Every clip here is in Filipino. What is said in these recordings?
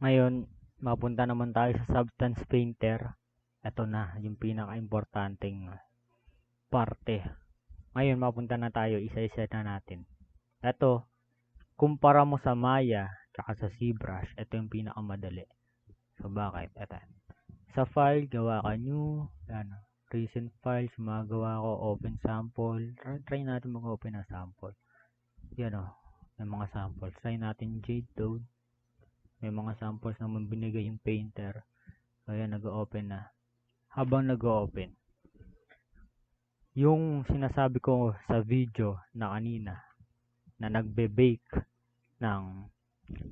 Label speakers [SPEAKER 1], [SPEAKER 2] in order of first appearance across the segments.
[SPEAKER 1] Ngayon, mapunta naman tayo sa Substance Painter. Ito na, yung pinaka-importanting parte. Ngayon, mapunta na tayo, isa-isa na natin. Ito, kumpara mo sa Maya, tsaka sa ZBrush, ito yung pinakamadali. So, bakit? Ito. Sa file, gawa ka new, recent files, magawa ko, open sample. Try natin mag-open na sample. Yan o, may mga samples. Try natin Jade Toad. May mga samples naman binigay yung painter. So, yan, nag-open na. Habang nag-open, yung sinasabi ko sa video na kanina, na nagbe-bake ng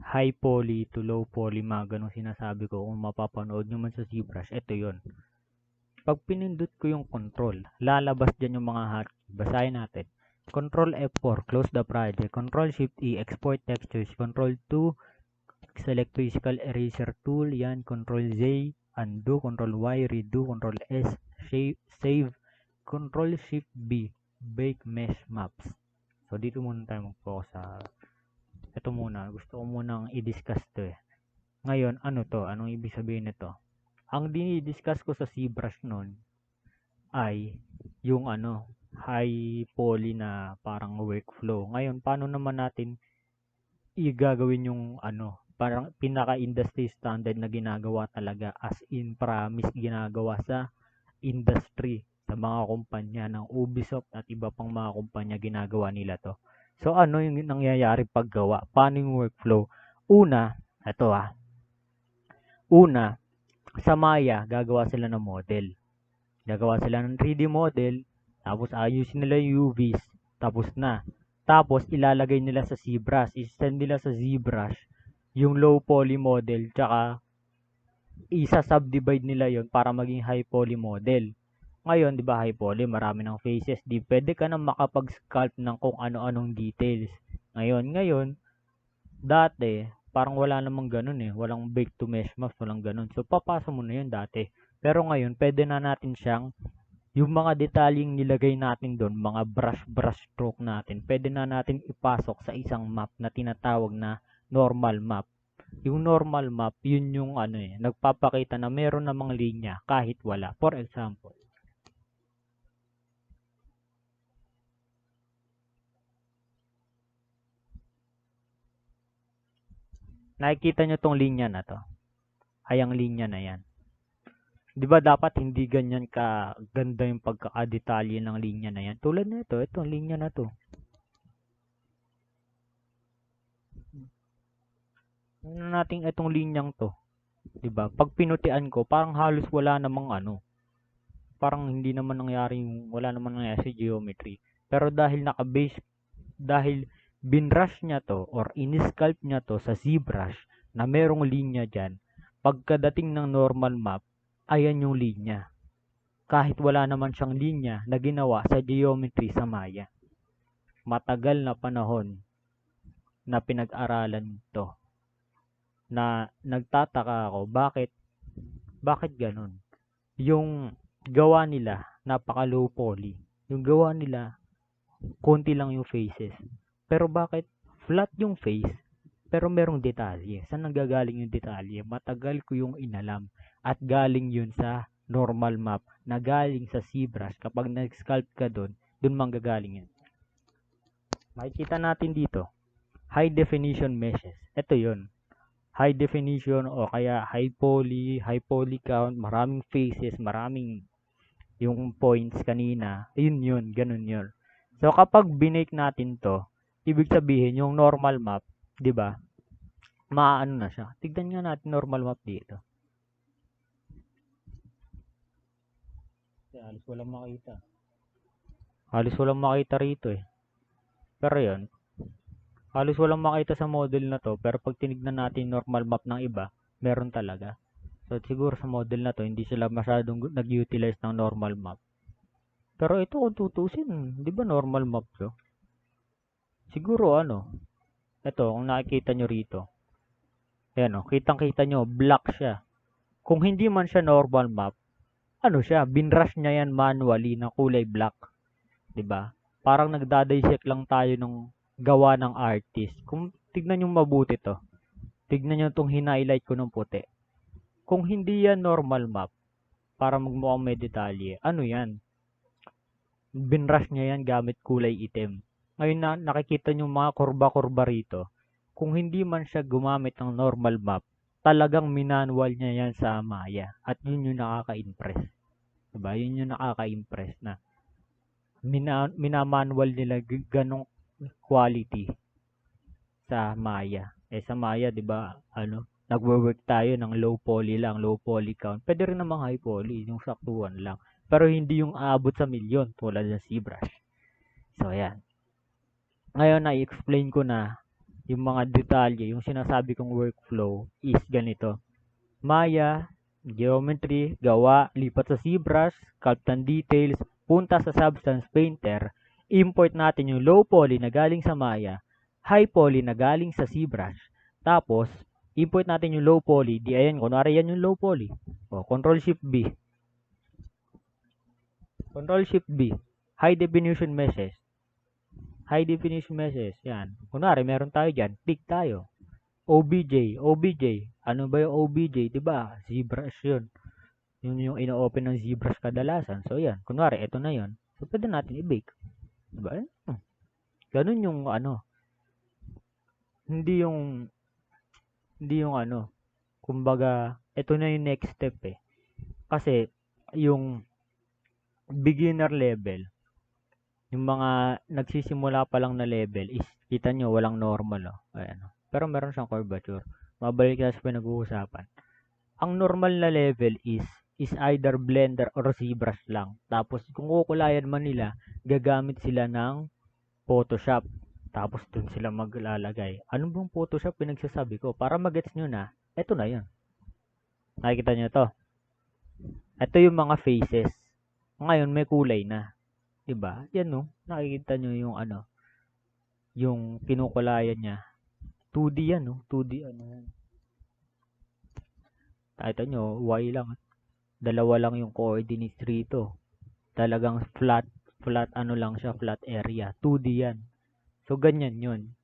[SPEAKER 1] high poly to low poly, mga ganong sinasabi ko, kung mapapanood nyo man sa ZBrush, ito yon. Pag pinindot ko yung control, lalabas dyan yung mga hotkey. Basahin natin. Control F4, close the project. Control Shift E, export textures. Control 2, select physical eraser tool. Yan. Control Z, undo. Control Y, redo. Control S, save. Control Shift B, bake mesh maps. So, dito muna tayo mag-focus sa ito muna. Gusto ko munang i-discuss to eh. Ngayon, ano to? Anong ibig sabihin nito? Ang dinidiscuss ko sa ZBrush nun ay yung high poly na parang workflow. Ngayon, paano naman natin igagawin yung parang pinaka-industry standard na ginagawa talaga, as in promise ginagawa sa industry, sa mga kumpanya ng Ubisoft at iba pang mga kumpanya, ginagawa nila to. So, ano yung nangyayari paggawa? Paano yung workflow? Una, sa Maya, gagawa sila ng model. Gagawa sila ng 3D model, tapos ayusin nila yung UVs, tapos na. Tapos, ilalagay nila sa ZBrush. I-send nila sa ZBrush yung low poly model, tsaka isa-subdivide nila yon para maging high poly model. Ngayon, di ba high poly, marami ng faces, di pwede ka na makapag-sculpt ng kung ano-anong details. Ngayon, dati, parang wala namang ganun eh. Walang bake to mesh maps, walang ganun. So, papasa mo na yun dati. Pero ngayon, pwede na natin siyang, yung mga detalyeng nilagay natin doon, mga brush stroke natin, pwede na natin ipasok sa isang map na tinatawag na normal map. Yung normal map, yun yung nagpapakita na meron namang linya kahit wala. For example, nakikita nyo tong linya na to. Ay, ang linya na yan. Di ba dapat hindi ganyan ka ganda yung pagkakadetalye ng linya na yan? Tulad na ito, itong linya na to. Ano natin itong linyang to? Di ba? Pag pinutian ko, parang halos wala namang parang hindi naman nangyari wala naman nangyari sa geometry. Pero dahil binrush niya to or in-sculpt niya to sa ZBrush na merong linya dyan, pagkadating ng normal map, ayan yung linya. Kahit wala naman siyang linya na ginawa sa geometry sa Maya. Matagal na panahon na pinag-aralan to. Na nagtataka ako, bakit ganun? Yung gawa nila, napaka low poly. Yung gawa nila, konti lang yung faces. Pero bakit flat yung face, pero merong detalye? Saan nanggagaling yung detalye? Matagal ko yung inalam. At galing yun sa normal map, na galing sa ZBrush. Kapag nag-sculpt ka dun manggagaling yun. Makikita natin dito, high definition meshes. Ito yun. High definition o kaya high poly count, maraming faces, maraming yung points kanina. Yun, ganun yun. So, kapag binake natin to, ibig sabihin, yung normal map, di ba? Maano na siya. Tignan nga natin normal map dito. Halos walang makita. Halos walang makita rito eh. Pero yun, halos walang makita sa model na to. Pero pag tinignan natin normal map ng iba, meron talaga. So, siguro sa model na to, hindi sila masyadong nag-utilize ng normal map. Pero ito kung tutusin, di ba normal map to? Siguro ito, kung nakikita nyo rito. Ayan kitang-kita nyo, black siya. Kung hindi man siya normal map, siya, binrush niya yan manually na kulay black. 'Di ba? Parang nagdadissect lang tayo ng gawa ng artist. Kung tignan nyo mabuti to. Tignan nyo itong hinighlight ko ng puti. Kung hindi yan normal map, para magmukhang may detalye, ano yan? Binrush niya yan gamit kulay itim. Ngayon na nakikita nyo mga kurba-kurba rito, kung hindi man siya gumamit ng normal map, talagang minanual niya yan sa Maya. At yun yung nakaka-impress. Diba? Yun yung nakaka-impress na minamanual nila ganong quality sa Maya. Sa Maya, 'di ba? Nagwo-work tayo ng low poly lang, low poly count. Pwede rin namang high poly, yung saktuhan lang. Pero hindi yung aabot sa milyon tulad ng ZBrush. So, ayan. Ngayon, na-explain ko na yung mga detalye, yung sinasabi kong workflow is ganito. Maya, geometry, gawa, lipat sa ZBrush, sculpt and details, punta sa Substance Painter, import natin yung low poly na galing sa Maya, high poly na galing sa ZBrush, tapos import natin yung low poly, di ayan, kunwari yan yung low poly. Control Shift B. Control Shift B. High definition meshes. High definition meshes, yan. Kunwari, meron tayo dyan, click tayo. OBJ. Ano ba yung OBJ? Diba? ZBrush yun. Yun yung ino-open ng ZBrush kadalasan. So, yan. Kunwari, ito na yun. So, pwede natin i-bake. Diba? Ganun yung Hindi yung kumbaga, ito na yung next step eh. Kasi, yung beginner level, yung mga nagsisimula pa lang na level is, kita nyo, walang normal. Ayan. Pero meron siyang curvature. Mabalik na sa pinag-uusapan. Ang normal na level is either Blender or ZBrush lang. Tapos, kung kukulayan man nila, gagamit sila ng Photoshop. Tapos, dun sila maglalagay. Ano bang Photoshop pinagsasabi ko? Para magets nyo na, eto na yun. Nakikita nyo to. Ito yung mga faces. Ngayon, may kulay na. Diba? Yan no. Nakikita nyo yung yung kinukulayan niya. 2D yan no. 2D yan. Nakita nyo, Y lang. Dalawa lang yung coordinates rito. Talagang flat lang siya, flat area. 2D yan. So, ganyan yun.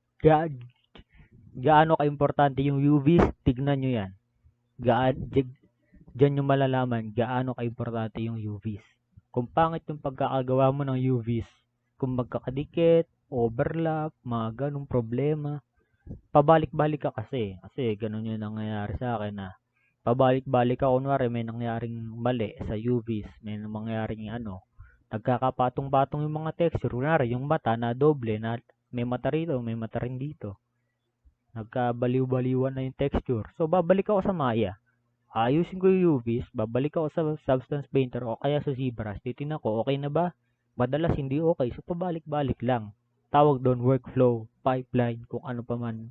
[SPEAKER 1] Gaano ka-importante yung UVs? Tignan nyo yan. Diyan nyo malalaman gaano ka-importante yung UVs. Kung pangit yung pagkakagawa mo ng UVs, kung magkakadikit, overlap, mga ganong problema, pabalik-balik ka kasi. Kasi ganun yung nangyayari sa akin na pabalik-balik ka. Kunwari may nangyaring mali sa UVs, may nangyaring nagkakapatong-patong yung mga texture. Kunwari yung mata na doble, na may mata rito, may mata rin dito. Nagkabaliw-baliwan na yung texture. So, babalik ako sa Maya. Ayusin ko yung UVs, babalik ako sa Substance Painter o kaya sa ZBrush. Titignan ko, okay na ba? Madalas hindi okay. So, pabalik-balik lang. Tawag doon workflow, pipeline, kung ano pa man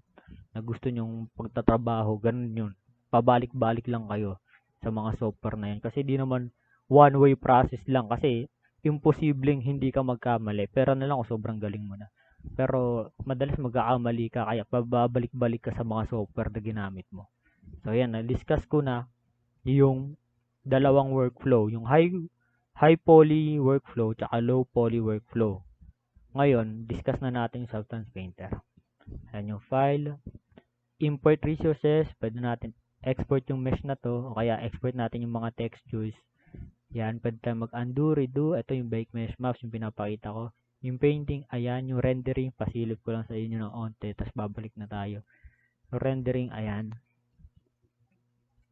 [SPEAKER 1] na gusto nyong pagtatrabaho. Ganun yun. Pabalik-balik lang kayo sa mga software na yan. Kasi di naman one-way process lang. Kasi imposibleng hindi ka magkamali. Pero na lang kung sobrang galing mo na. Pero madalas magkakamali ka kaya pababalik-balik ka sa mga software na ginamit mo. So yan, na-discuss ko na yung dalawang workflow, yung high poly workflow tsaka low poly workflow. Ngayon, discuss na natin yung Substance Painter. Ayan yung file, import resources, pwede natin export yung mesh na to o kaya export natin yung mga textures. Yan, pwede tayo mag-undo, redo. Ito yung bake mesh maps, yung pinapakita ko. Yung painting, ayan, yung rendering, pasilip ko lang sa inyo ng onte, tapos babalik na tayo. So, rendering, ayan.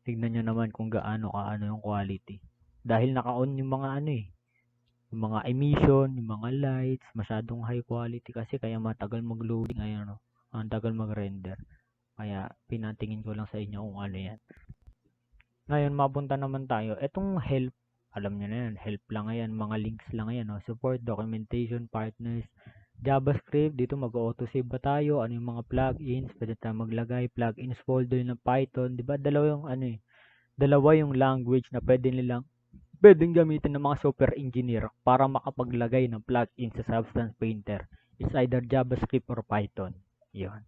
[SPEAKER 1] Tignan nyo naman kung gaano yung quality. Dahil naka-on yung mga yung mga emission, yung mga lights, masyadong high quality kasi kaya matagal mag-loading, ayan ang tagal mag-render. Kaya pinatingin ko lang sa inyo kung ano yan. Ngayon, mapunta naman tayo. Etong help, alam nyo na yan, help lang yan, mga links lang yan, support, documentation, partners, JavaScript, dito mag-auto-save ba tayo, ano yung mga plugins, pwede tayo maglagay, plugins folder ng Python, di ba? Dalawa yung language na pwedeng gamitin ng mga software engineer para makapaglagay ng plugin sa Substance Painter. It's either JavaScript or Python. Yun.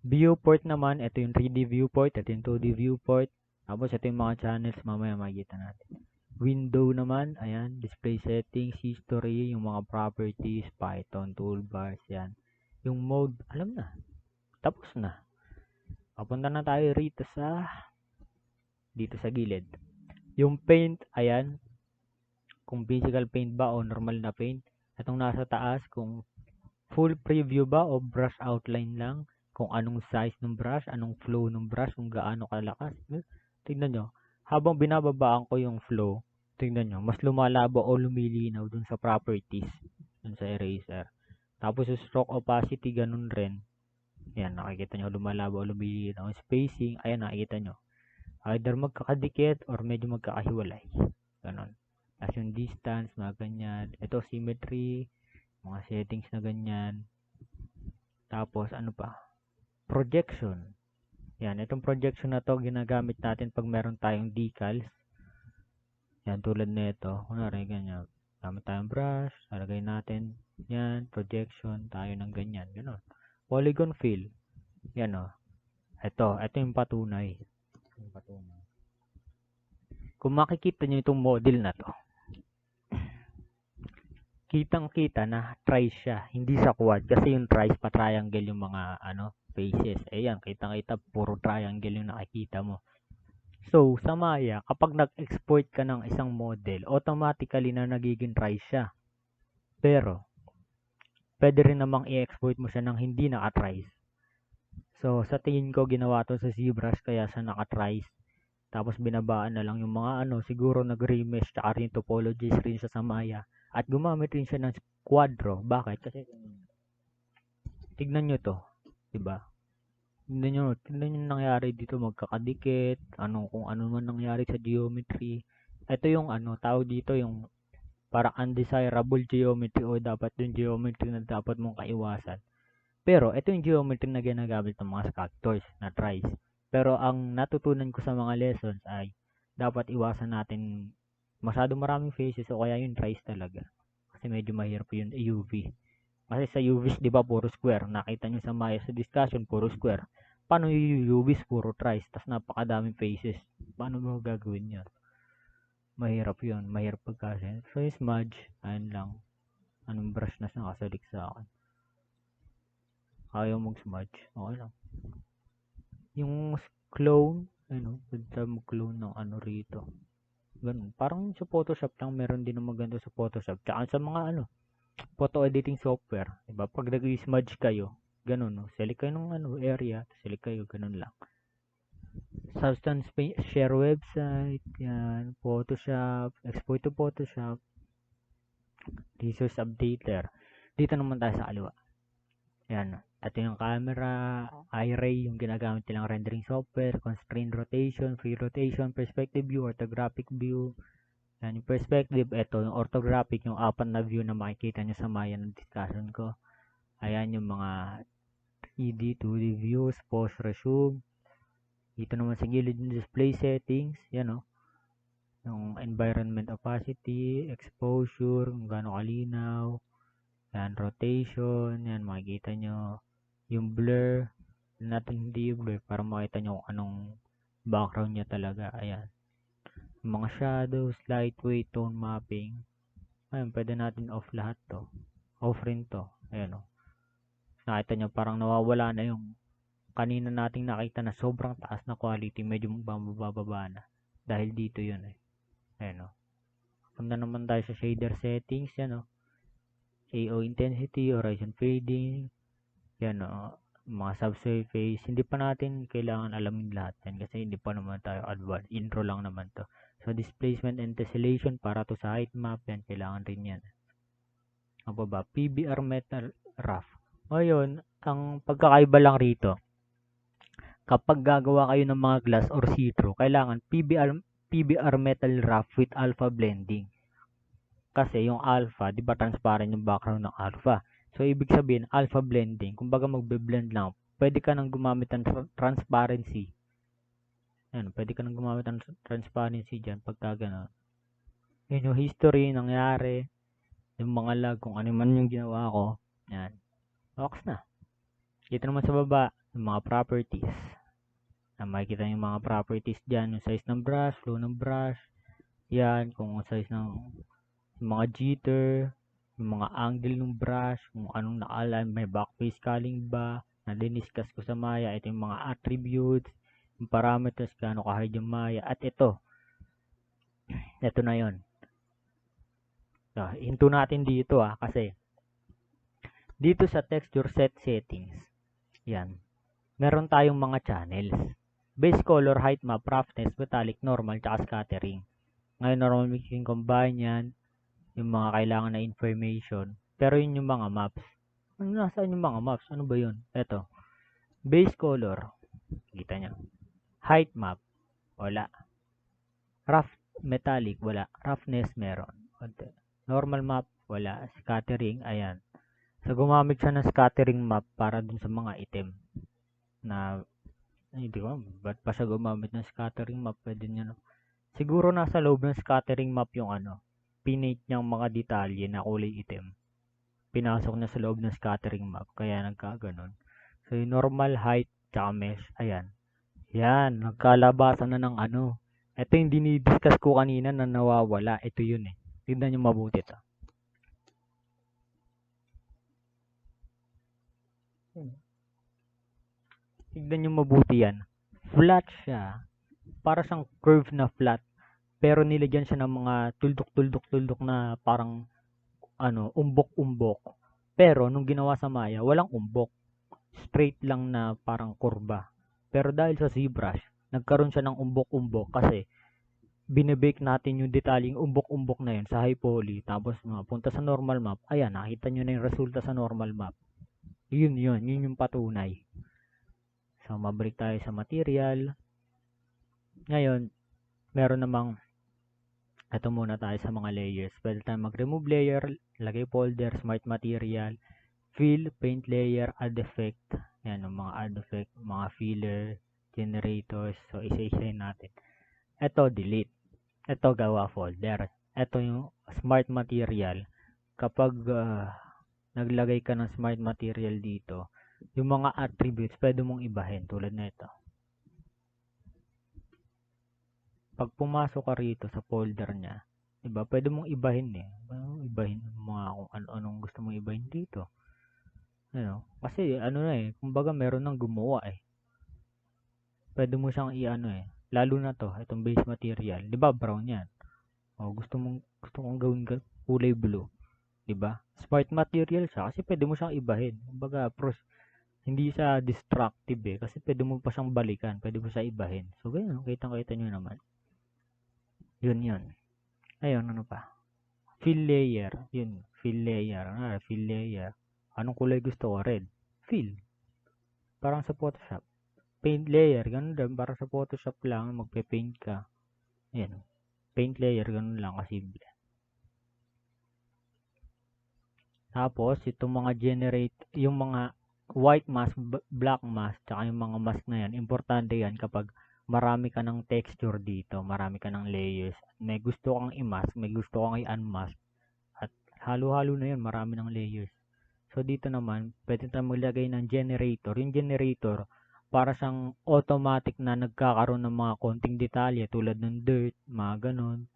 [SPEAKER 1] Viewport naman, ito yung 3D viewport, ito yung 2D viewport, tapos ito yung mga channels, mamaya makikita natin. Window naman, ayan, display settings, history, yung mga properties, Python, toolbars, yan. Yung mode, alam na. Tapos na. Papunta na tayo rito dito sa gilid. Yung paint, ayan, kung physical paint ba o normal na paint. Itong nasa taas, kung full preview ba o brush outline lang, kung anong size ng brush, anong flow ng brush, kung gaano kalakas. Tingnan nyo, habang binababaan ko yung flow, tingnan nyo, mas lumalabo o lumilinaw dun sa properties, dun sa eraser. Tapos yung stroke opacity, ganun rin. Yan, nakikita nyo, lumalabo o lumilinaw. Spacing, ayan, nakikita nyo. Either magkakadikit or medyo magkakahiwalay. Ganon. As yung distance, mga ganyan. Ito, symmetry, mga settings na ganyan. Tapos, ano pa? Projection. Yan, itong projection na to, ginagamit natin pag meron tayong decals. Yan, tulad nito. Kunwari, ganyan. Gamit tayong brush, lalagay natin. Yan, projection, tayo ng ganyan. Ganon. Polygon fill. Yan o. Ito yung patunay. Kung makikita nyo itong model na to, kitang-kita na tries siya, hindi sa quad. Kasi yung tries pa triangle yung mga faces. Ayan, kitang-kita puro triangle yung nakikita mo. So, sa Maya, kapag nag-export ka ng isang model, automatically na nagiging tries siya. Pero, pwede rin namang i-export mo siya ng hindi naka-tries. So, sa tingin ko, ginawa to sa ZBrush kaya sa naka-tries. Tapos binabaan na lang yung mga siguro nag-remesh tsaka rin topologies rin siya sa Maya. At gumamit rin siya ng quadro. Bakit? Kasi tignan nyo to, 'di ba? Tignan nyo nangyari dito, magkakadikit, kung ano man nangyari sa geometry. Ito yung tawag dito yung para undesirable geometry o dapat yung geometry na dapat mong kaiwasan. Pero ito yung geometry na ginagamit ng mga sculptors na tries. Pero ang natutunan ko sa mga lessons ay dapat iwasan natin masyado maraming faces o kaya yung tries talaga. Kasi medyo mahirap yung UV. Kasi sa UVs, di ba, puro square. Nakita nyo sa Maya sa discussion, puro square. Paano yung UVs, puro tries, tas napakadaming faces? Paano mo gagawin yun? Mahirap yun. Mahirap pagkasi. So, yung smudge, ayun lang. Anong brush na nakasalik sa akin? Ayaw mag-smudge. Okay lang. Yung clone, pwede mag-clone ng rito. Ganun. Parang sa Photoshop lang, meron din naman ganito sa Photoshop. Tsaka sa mga photo editing software. Diba? Pag nag-smudge kayo, ganun, no? Select kayo ng area, select kayo, ganun lang. Substance share website, yan, Photoshop, export to Photoshop, resource updater. Dito naman tayo sa kaliwa. Yan. Ito yung camera, iRay, yung ginagamit nilang rendering software, constraint rotation, free rotation, perspective view, orthographic view. Yan, yung perspective, ito, yung orthographic, yung apat na view na makikita nyo sa Maya ng discussion ko. Ayan yung mga 3D, 2D views, pause, resume. Dito naman sa gilid yung display settings, yan o. Yung environment opacity, exposure, kung gaano kalinaw. Yan, rotation, yan, makikita nyo. Yung blur, natin hindi yung blur para makita nyo kung anong background niya talaga. Ayan. Yung mga shadows, lightweight, tone mapping. Ayan, pwede natin off lahat to. Off rin to. Ayan o. Nakita nyo, parang nawawala na yung kanina nating nakita na sobrang taas na quality. Medyo bababa na. Dahil dito yun eh. Ayan o. Punta naman tayo sa shader settings. Yan o. AO intensity, horizon fading. Yan o. Mga subsurface. Hindi pa natin kailangan alamin lahat yan. Kasi hindi pa naman tayo advanced. Intro lang naman to. So displacement and tessellation para to sa height map. Yan. Kailangan rin yan. Ano ba? PBR metal rough. Ngayon, ang pagkakaiba lang rito. Kapag gagawa kayo ng mga glass or see-through, kailangan PBR metal rough with alpha blending. Kasi yung alpha, di ba transparent yung background ng alpha? So, ibig sabihin, alpha blending, kumbaga magbe-blend lang, pwede ka nang gumamit ng transparency. Yan, pwede ka nang gumamit ng transparency dyan, pagka gano'n. Yun yung history, nangyari, yung mga lag, kung ano man yung ginawa ko. Yan. Okay na. Dito naman sa baba, yung mga properties. Makikita yung mga properties dyan, yung size ng brush, flow ng brush. Yan, kung size ng mga jitter, yung mga angle ng brush, kung anong naka-align, may backface culling ba, na diniscuss ko sa Maya. Ito yung mga attributes, yung parameters, gaano ka-hard yung Maya. At ito na yon. So, hinto natin dito kasi dito sa texture set settings, yan, meron tayong mga channels. Base color, height map, roughness, metallic, normal, tsaka scattering. Ngayon, normal mixing, combine yan, yung mga kailangan na information. Pero yun yung mga maps. Nasaan yung mga maps? Ano ba yun? Eto. Base color. Kita nyo. Height map. Wala. Rough metallic. Wala. Roughness meron. Normal map. Wala. Scattering. Ayan. So, gumamit siya ng scattering map para dun sa mga item na hindi ko, ba't pa siya gumamit ng scattering map? Pwede nyo, no? Siguro nasa loob ng scattering map yung pinate niyang mga detalye na kulay item. Pinasok na sa loob ng scattering map, kaya nagkaganon. So, yung normal, height, tsaka mesh, ayan. Yan, nagkalabasan na ng Ito yung dinidiscuss ko kanina na nawawala. Ito yun eh. Tignan nyo mabuti to. Tignan nyo mabuti yan. Flat siya. Para siyang curve na flat. Pero nilagyan siya ng mga tuldok na parang umbok-umbok. Pero nung ginawa sa Maya, walang umbok. Straight lang na parang kurba. Pero dahil sa ZBrush, nagkaroon siya ng umbok-umbok kasi binebake natin yung detalyeng umbok-umbok na yun sa high poly. Tapos punta sa normal map. Ayan, nakita nyo na yung resulta sa normal map. Yun yung patunay. So, mabalik tayo sa material. Ngayon, meron namang ito muna tayo sa mga layers. Pwede tayo mag-remove layer, lagay folder, smart material, fill, paint layer, add effect. Yan, yung mga add effect, mga filler, generators. So, isa-isayin natin. Ito, delete. Ito, gawa folder. Ito yung smart material. Kapag naglagay ka ng smart material dito, yung mga attributes, pwede mong ibahin tulad na ito. Pag pumasok ka rito sa folder niya, diba, pwede mong ibahin ibahin mga kung anong gusto mong ibahin dito. Kasi kumbaga meron nang gumawa Pwede mo siyang lalo na to, itong base material, diba brown yan. Gusto kong gawin kulay blue, diba? Smart material siya kasi pwede mo siyang ibahin. Kumbaga hindi siya destructive kasi pwede mo pa siyang balikan, pwede mo siya ibahin. So ganyan, kitang-kita nyo naman. Yun. Ayun, ano pa? Fill layer. Yun, fill layer. Fill layer. Anong kulay gusto ko? Red. Fill. Parang sa Photoshop. Paint layer. Ganun din. Parang sa Photoshop lang. Magpe-paint ka. Ayan. Paint layer. Ganun lang. Kasimple. Tapos, itong mga yung mga white mask, black mask, tsaka yung mga mask na yan, importante yan kapag marami ka ng texture dito, marami ka ng layers. May gusto kang i-mask, may gusto kang i-unmask. At halo-halo na yun, marami ng layers. So, dito naman, pwede tayong maglagay ng generator. Yung generator, para siyang automatic na nagkakaroon ng mga konting detalye tulad ng dirt, mga ganon.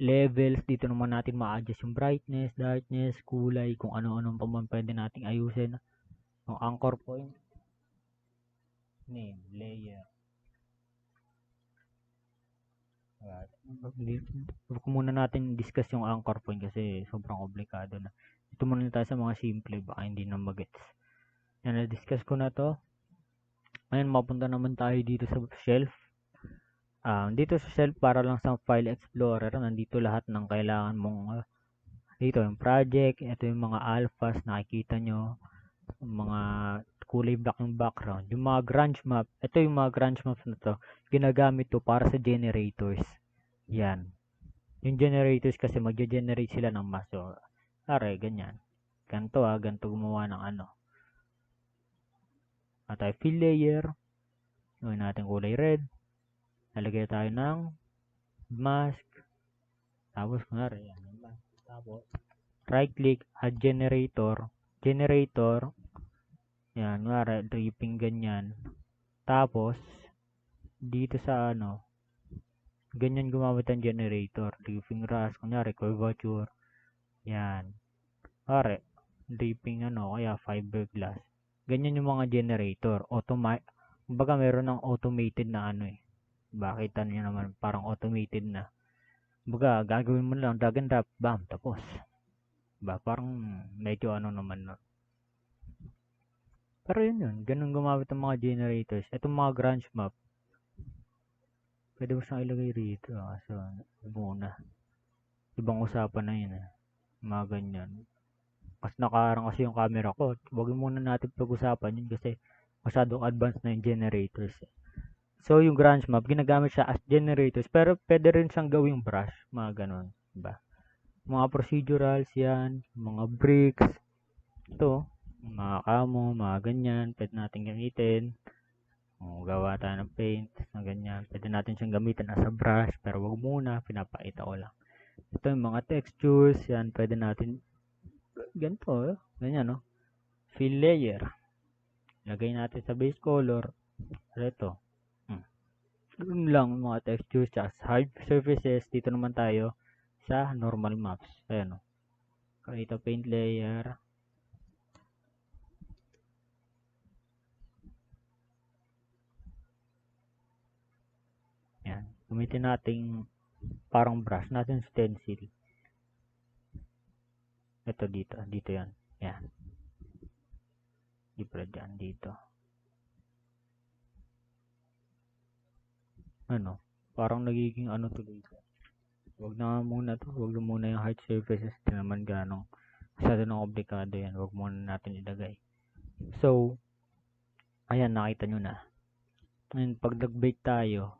[SPEAKER 1] Levels, dito naman natin ma-adjust yung brightness, darkness, kulay, kung ano-anong pa man pwede nating ayusin. Yung anchor point, name, layer. Huwag muna natin discuss yung anchor point kasi sobrang komplikado na. Ito muna tayo sa mga simple, baka hindi na magets. Yan, na-discuss ko na to. Ngayon, mapunta naman tayo dito sa shelf. Dito sa shelf, para lang sa file explorer, nandito lahat ng kailangan mong dito yung project, ito yung mga alphas, nakikita nyo, mga kulay black yung background, yung mga branch map, ito yung mga branch maps na to, ginagamit to para sa generators. Yan. Yung generators kasi magge-generate sila ng mass. So, ganyan. Ganito ganito gumawa ng At tayo fill layer, gawin natin kulay red, nalagay tayo ng mask, tapos kunwari yan, tapos right click, add generator, yan, kunwari dripping ganyan, tapos dito sa ganyan gumamit ang generator, dripping rush, kunwari curvature, yan, kunwari dripping kaya fiberglass, Ganyan yung mga generator. Kumbaga meron ng automated na ano eh. Bakit niyo naman parang automated na. Kumbaga gagawin mo lang drag and drop, bam, tapos. Diba? Parang medyo ano naman no. Pero yun. Ganun gumamit ng mga generators. Itong mga branch map, pwede mo siyang ilagay rito. So, muna. Ibang usapan na yun. Mga ganyan. Mas nakaharang kasi yung camera ko. Huwag muna natin pag-usapan yun kasi masyadong advanced na yung generators. So, yung branch map, ginagamit siya as generators. Pero pwede rin siyang gawing brush. Mga ganun. Diba? Mga procedurals yan. Mga bricks. Ito. Mga camo. Mga ganyan. Pwede natin gamitin. Gawa tayo ng paint. Na ganyan. Pwede natin siyang gamitin as a brush. Pero wag muna. Pinapakita ko lang. Ito yung mga textures. Yan. Pwede natin ganito. Ganyan, no? Fill layer. Lagay natin sa base color. Ito. Yun lang mga textures at hard surfaces. Dito naman tayo sa normal maps. Ayan o. Ito paint layer. Ayan. Gamitin natin parang brush natin stencil. Ito dito. Dito yan. Ayan. Dito dyan. Dito. Ano? Parang nagiging ano to dito. Wag na muna to. Wag na muna yung hard surfaces. Ito naman ganong masyado ng komplikado yan. Wag muna natin ilagay. So, ayan, nakita nyo na. Ngayon, pag nag-bake tayo,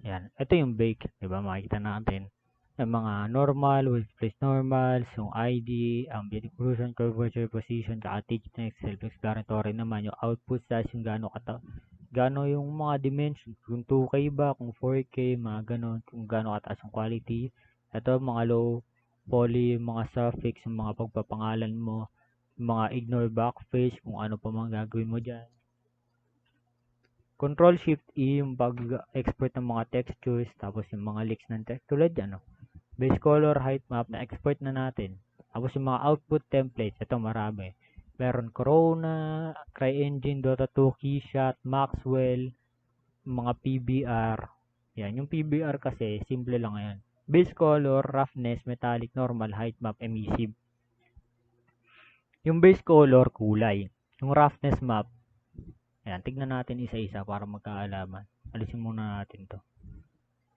[SPEAKER 1] ayan, ito yung bake, diba? Makikita natin yung mga normal, with place normals, yung ID, ambient occlusion, curvature, position, saka thickness, self-explanatory naman, yung output size, yung gano yung mga dimensions, kung 2K ba, kung 4K, mga ganon, kung gano'ng kataas yung quality. Ito, mga low poly, mga suffix, yung mga pagpapangalan mo, yung mga ignore backface, kung ano pa mga gagawin mo dyan. Control Shift E yung pag-export ng mga textures, tapos yung mga leaks ng text tulad yan, no? Base color, height map na export na natin. Tapos yung mga output templates, ito marami. Meron Corona, CryEngine, Dota 2, Keyshot, Maxwell, mga PBR. Yan, yung PBR kasi simple lang yan. Base color, roughness, metallic, normal, height map, emissive. Yung base color, kulay. Yung roughness map, ayan, tignan natin isa-isa para magkaalaman. Alisin muna natin to.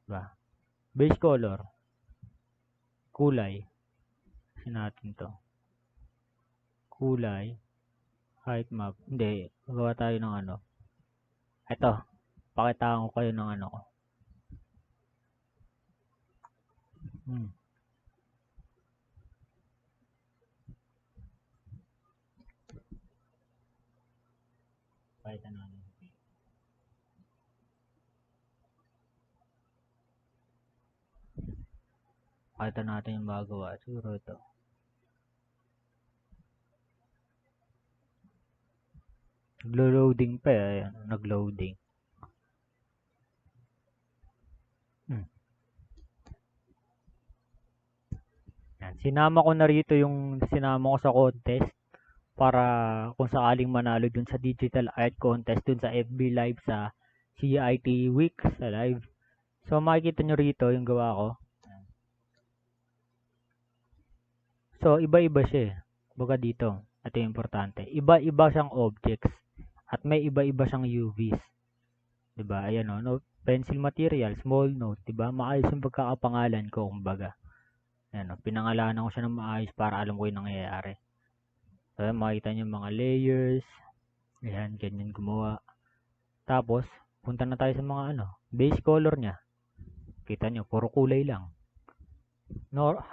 [SPEAKER 1] Diba? Base color. Kulay. Alisin natin to. Kulay. Height map. Hindi. Magawa tayo ng ano. Ito. Pakitaan ko kayo ng ano ko. Pakita natin. Pakita natin yung magawa. Siguro ito. Naglo-loading pa eh. Ayan. Nag-loading. Yan. Sinama ko na rito yung sinama ko sa contest para kung sakaling manalo dun sa digital art contest dun sa FB Live sa CIT Week sa live. So makikita nyo rito yung gawa ko. So iba-iba siya eh. Baga dito. Ito yung importante. Iba-iba siyang objects at may iba-iba siyang UVs. 'Di ba? Ayan oh, no, pencil material, small note, 'di ba? Maayos yung pagkakapangalan ko kumbaga. Ayan oh, pinangalanan ko siya ng maayos para alam ko yung nangyayari. So, makita nyo mga layers. Ayan, ganyan gumawa. Tapos, punta na tayo sa mga ano, base color niya. Kita nyo, puro kulay lang.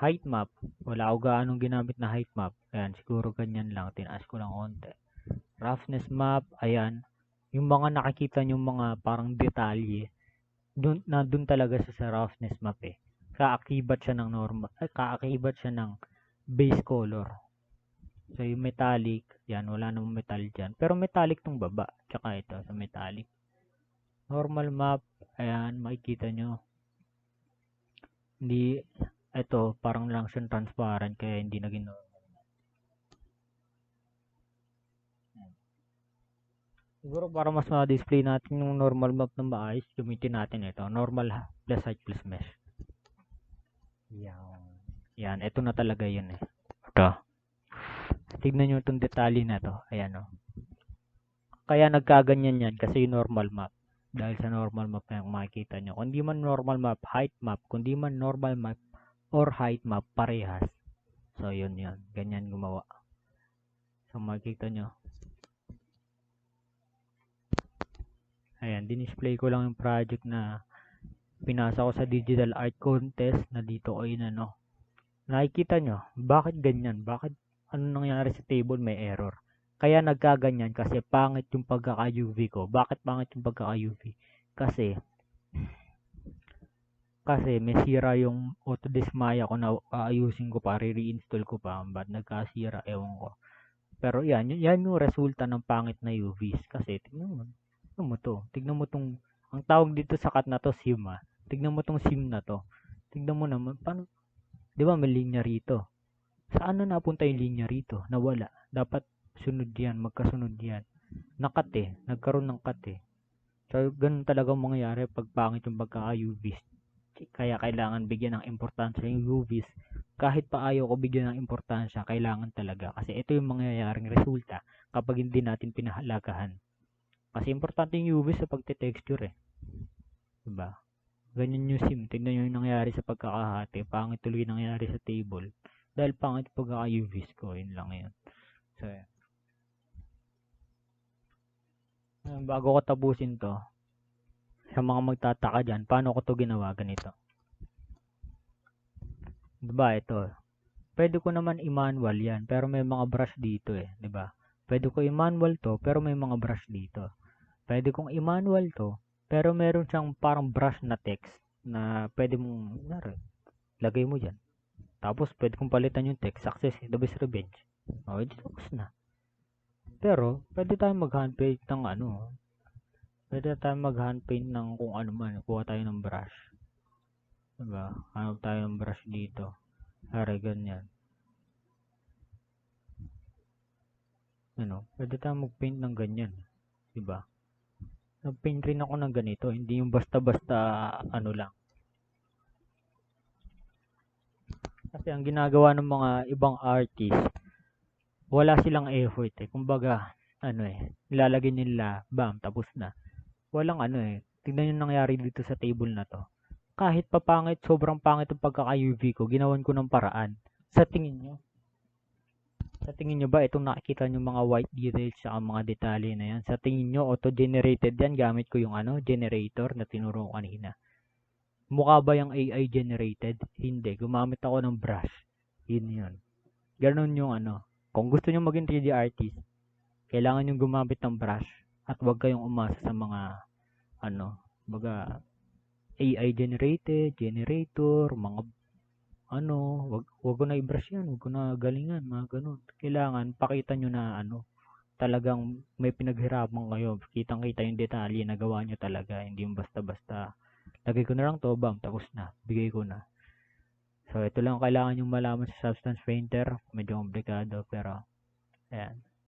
[SPEAKER 1] Height map. Wala ako gaanong ginamit na height map. Ayan, siguro ganyan lang. Tinaas ko lang konti. Roughness map. Ayan. Yung mga nakikita nyo mga parang detalye. Dun talaga sa roughness map eh. Kaakibat siya ng normal. Kaakibat siya ng base color. So, yung metallic, yan, wala namang metal dyan. Pero metallic tong baba. Tsaka ito, sa metallic. Normal map, ayan, makikita nyo. Hindi, ito, parang lang siyang transparent, kaya hindi naging normal. Siguro para mas ma-display natin yung normal map na maayos, gamitin natin ito. Normal plus height plus mesh. Yan. Yan, ito na talaga yun eh. Ito. Tignan nyo itong detalye na to. Ayan o. Kaya nagkaganyan yan kasi yung normal map. Dahil sa normal map na yung makikita nyo. Kung di man normal map, height map. Kung di man normal map or height map, parehas. So, yun yun. Ganyan gumawa. So, makikita nyo. Ayan, dinisplay ko lang yung project na pinasa ko sa digital art contest na dito ko yun ano. Nakikita nyo, bakit ganyan? Bakit ano nangyari sa table may error? Kaya nagkaganyan kasi pangit yung pagkaka-UV ko. Bakit pangit yung pagkaka-UV? Kasi may sira yung Autodesk Maya ko na aayusin ko pa, re-reinstall ko pa. Ba't nagkasira? Ewan ko. Pero yan yung resulta ng pangit na UVs. Kasi tignan mo to. Tignan mo tong, ang tawag dito sa cut na to, sim ah. Tignan mo tong sim na to. Tignan mo naman, paano, di ba may linya rito? Saan na napunta yung linya rito? Nawala. Dapat sunod yan, magkasunod yan. Nakat eh. Nagkaroon ng cut eh. So, ganun talaga mangyayari pag pangit yung pagkaka-UVs. Kaya kailangan bigyan ng importansya yung UVs. Kahit pa ayaw ko bigyan ng importansya, kailangan talaga. Kasi ito yung mangyayaring resulta kapag hindi natin pinahalagahan. Kasi importante yung UVs sa pagte-texture eh. Diba? Ganyan yung sim. Tignan nyo yung nangyari sa pagkakahati. Pangit tuloy yung nangyari sa table. Dahil pangit pagkaka-UVs ko. Yun lang yun. So, bago ko tapusin to, sa mga magtataka dyan, paano ko to ginawa ganito? Diba, ito. Pwede ko naman i-manual yan, pero may mga brush dito eh. Diba? Pwede ko i-manual to, pero may mga brush dito. Pwede kong i-manual to, pero meron siyang parang brush na text na pwede mong, lagay mo dyan. Tapos, pwede kong palitan yung text, success, the best revenge. O, tapos na. Pero, pwede tayong mag-handpaint ng ano, pwede tayong mag-handpaint ng kung ano man, kuha tayo ng brush. Diba? Hanap tayo ng brush dito. Para ganyan. Ano, pwede tayong mag-paint ng ganyan. Diba? Nag-paint rin ako ng ganito, hindi yung basta-basta ano lang. Kasi ang ginagawa ng mga ibang artist, wala silang effort eh. Kumbaga, ano eh, nilalagay nila, bam, tapos na. Walang ano eh. Tignan yung nangyari dito sa table na to. Kahit pa pangit, sobrang pangit yung pagkaka-UV ko, ginawan ko ng paraan. Sa tingin nyo? Sa tingin nyo ba itong nakikita nyo mga white details sa mga detalye na yan? Sa tingin nyo auto-generated yan gamit ko yung ano, generator na tinuro ko kanina? Mukha ba yung AI generated? Hindi. Gumamit ako ng brush. Yun. Ganon yung ano. Kung gusto nyo maging 3D artist, kailangan nyo gumamit ng brush at huwag kayong umasa sa mga ano, baga AI generated, generator, mga ano, wag ko na i-brush yan, wag ko na galingan, mga ganun. Kailangan pakita nyo na ano, talagang may pinaghirapan kayo. Kitang-kita yung detalye na gawa nyo talaga, hindi yung basta-basta. Lagay ko na lang to, bam, tapos na, bigay ko na. So, ito lang kailangan yung malaman sa Substance Painter. Medyo komplikado, pero, ayan.